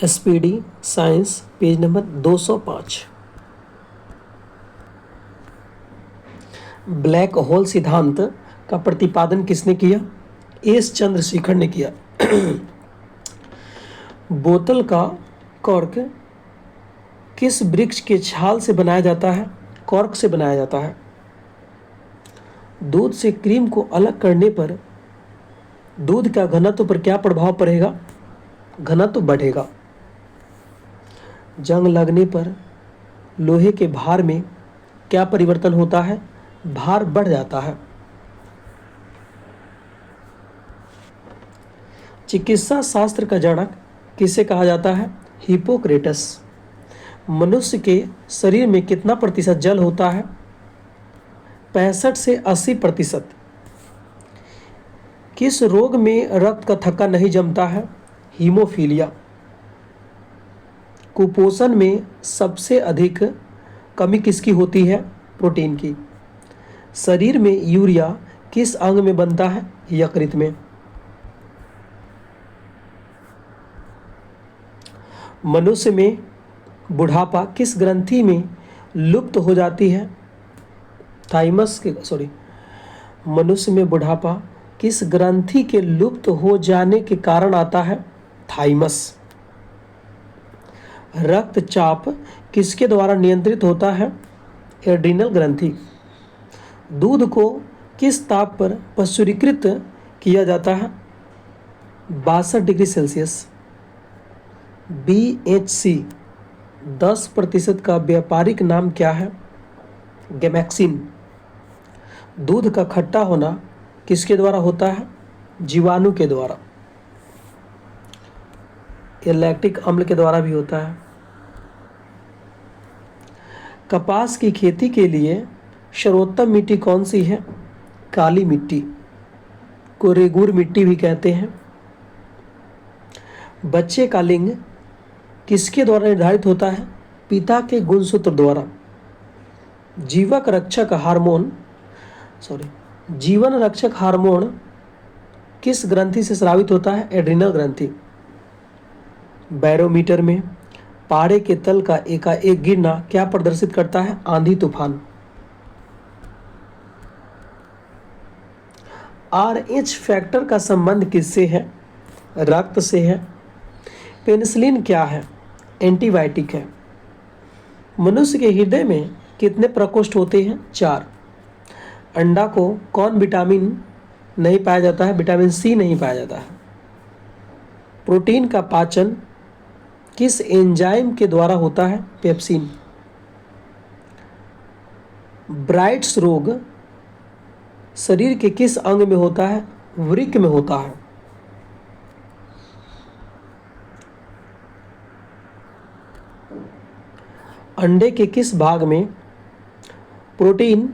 SPD science page number 205। Black hole सिद्धांत का प्रतिपादन किसने किया? एस चंद्रशेखर ने किया। बोतल का कॉर्क किस वृक्ष के छाल से बनाया जाता है? कॉर्क से बनाया जाता है। दूध से क्रीम को अलग करने पर दूध का घनत्व पर क्या प्रभाव पड़ेगा? घनत्व बढ़ेगा। जंग लगने पर लोहे के भार में क्या परिवर्तन होता है? भार बढ़ जाता है। चिकित्सा शास्त्र का जनक किसे कहा जाता है? हिप्पोक्रेटस। मनुष्य के शरीर में कितना प्रतिशत जल होता है? 65 से 80%। किस रोग में रक्त का थक्का नहीं जमता है? हीमोफीलिया। कुपोषण में सबसे अधिक कमी किसकी होती है? प्रोटीन की। शरीर में यूरिया किस अंग में बनता है? यकृत में। मनुष्य में बुढ़ापा किस ग्रंथि में लुप्त हो जाती है? मनुष्य में बुढ़ापा किस ग्रंथि के लुप्त हो जाने के कारण आता है? थाइमस। रक्तचाप किसके द्वारा नियंत्रित होता है? एड्रिनल ग्रंथि। दूध को किस ताप पर पश्चुरीकृत किया जाता है? 62 डिग्री सेल्सियस। BHC 10% का व्यापारिक नाम क्या है? गैमेक्सिन। दूध का खट्टा होना किसके द्वारा होता है? जीवाणु के द्वारा। यह लैक्टिक अम्ल के द्वारा भी होता है। कपास की खेती के लिए सर्वोत्तम मिट्टी कौन सी है? काली मिट्टी को रेगूर मिट्टी भी कहते हैं। बच्चे का लिंग किसके द्वारा निर्धारित होता है? पिता के गुणसूत्र द्वारा। जीवन रक्षक हार्मोन किस ग्रंथि से स्रावित होता है? एड्रिनल ग्रंथि। बैरोमीटर में पारे के तल का एकाएक गिरना क्या प्रदर्शित करता है? आंधी तूफान। RH फैक्टर का संबंध किससे है? रक्त से है। पेनिसिलिन क्या है? एंटीबायोटिक है। मनुष्य के हृदय में कितने प्रकोष्ठ होते हैं? 4। अंडा को कौन विटामिन नहीं पाया जाता है? विटामिन C नहीं पाया जाता है। प्रोटीन का पाचन किस एंजाइम के द्वारा होता है? पेप्सिन। ब्राइट्स रोग शरीर के किस अंग में होता है? वृक्क में होता है। अंडे के किस भाग में प्रोटीन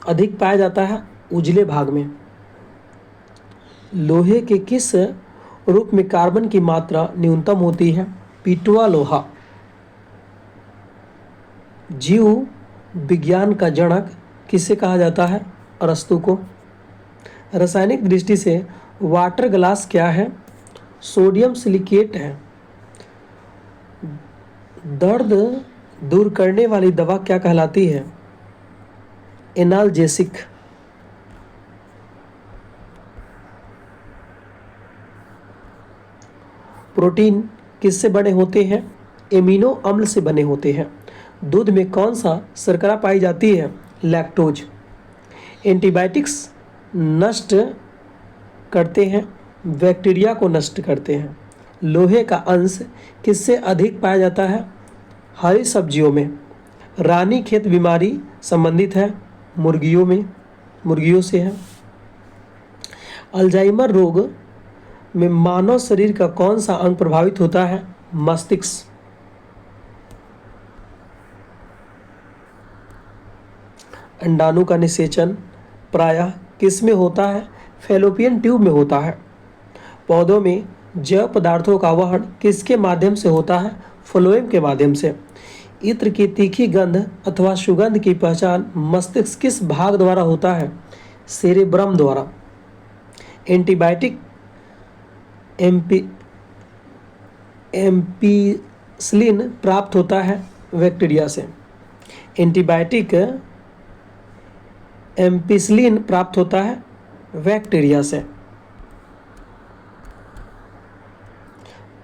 अधिक पाया जाता है? उजले भाग में। लोहे के किस रूप में कार्बन की मात्रा न्यूनतम होती है? पिटवा लोहा। जीव विज्ञान का जनक किसे कहा जाता है? अरस्तु को। रासायनिक दृष्टि से वाटर ग्लास क्या है? सोडियम सिलिकेट है। दर्द दूर करने वाली दवा क्या कहलाती है? एनाल्जेसिक। प्रोटीन किससे बने होते हैं? एमिनो अम्ल से बने होते हैं। दूध में कौन सा शर्करा पाई जाती है? लैक्टोज। एंटीबायोटिक्स नष्ट करते हैं? बैक्टीरिया को नष्ट करते हैं। लोहे का अंश किससे अधिक पाया जाता है? हरी सब्जियों में। रानीखेत बीमारी संबंधित है? मुर्गियों से है। अल्जाइमर रोग में मानव शरीर का कौन सा अंग प्रभावित होता है? मस्तिष्क। अंडाणु का निषेचन प्रायः किस में होता है? फैलोपियन ट्यूब में होता है। पौधों में जैव पदार्थों का वहन किसके माध्यम से होता है? फ्लोएम के माध्यम से। इत्र की तीखी गंध अथवा सुगंध की पहचान मस्तिष्क किस भाग द्वारा होता है? सेरेब्रम द्वारा। एंटीबायोटिक एम्पिसिलिन प्राप्त होता है बैक्टीरिया से। एंटीबायोटिक एम्पिसिलिन प्राप्त होता है बैक्टीरिया से।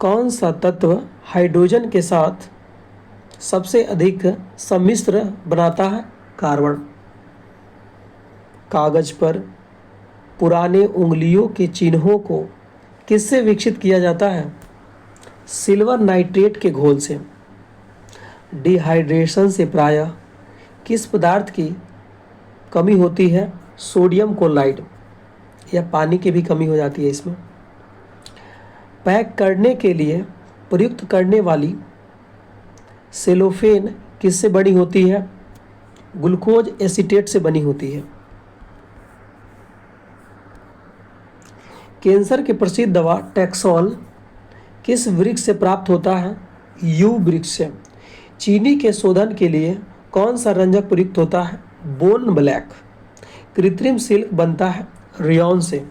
कौन सा तत्व हाइड्रोजन के साथ सबसे अधिक सम्मिश्र बनाता है? कार्बन। कागज पर पुराने उंगलियों के चिन्हों को किससे विकसित किया जाता है? सिल्वर नाइट्रेट के घोल से। डिहाइड्रेशन से प्रायः किस पदार्थ की कमी होती है? सोडियम क्लोराइड, या पानी की भी कमी हो जाती है इसमें। पैक करने के लिए प्रयुक्त करने वाली सेलोफेन किससे बनी होती है? ग्लूकोज एसीटेट से बनी होती है। कैंसर की प्रसिद्ध दवा टैक्सोल किस वृक्ष से प्राप्त होता है? यू वृक्ष से। चीनी के शोधन के लिए कौन सा रंजक प्रयुक्त होता है? Bone black. कृत्रिम सिल्क बनता है रेयॉन से।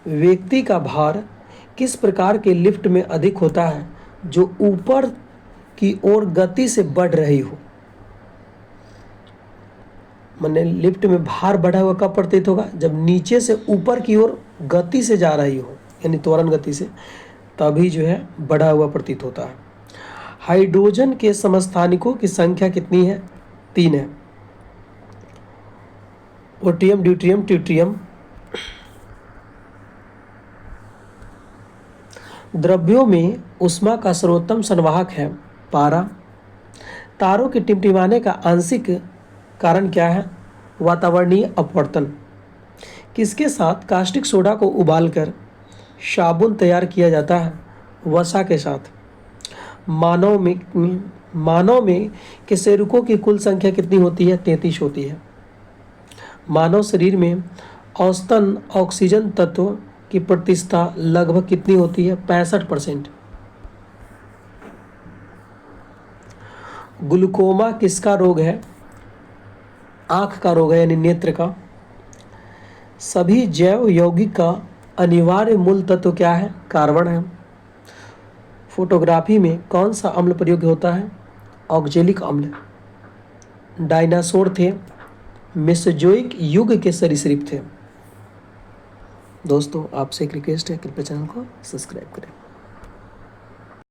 व्यक्ति का भार किस प्रकार के लिफ्ट में अधिक होता है? जो ऊपर की ओर गति से बढ़ रही हो। माने लिफ्ट में भार बढ़ा हुआ कब प्रतीत होगा? जब नीचे से ऊपर की ओर गति से जा रही हो, यानी त्वरण गति से, तभी जो है बढ़ा हुआ प्रतीत होता है। हाइड्रोजन के समस्थानिकों की संख्या कितनी है? 3 है। ओटियम, ड्यूटेरियम, ट्यूटेरियम। द्रव्यों में ऊष्मा का सर्वोत्तम संवाहक है पारा। तारों के टिमटिमाने का आंशिक कारण क्या है? वातावरणीय अपवर्तन। किसके साथ कास्टिक सोडा को उबालकर साबुन तैयार किया जाता है? वसा के साथ। मानव में कशेरुकों की कुल संख्या कितनी होती है? 33 होती है। मानव शरीर में औसतन ऑक्सीजन तत्व की प्रतिशतता लगभग कितनी होती है? 65%। ग्लूकोमा किसका रोग है? आँख का रोग है, यानी नेत्र का। सभी जैव यौगिक का अनिवार्य मूल तत्व क्या है? कार्बन है। फोटोग्राफी में कौन सा अम्ल प्रयोग होता है? ऑक्जेलिक अम्ल। डायनासोर थे, मेसोजोइक युग के सरीसृप थे। दोस्तों, आपसे एक रिक्वेस्ट है, कृपया चैनल को सब्सक्राइब करें।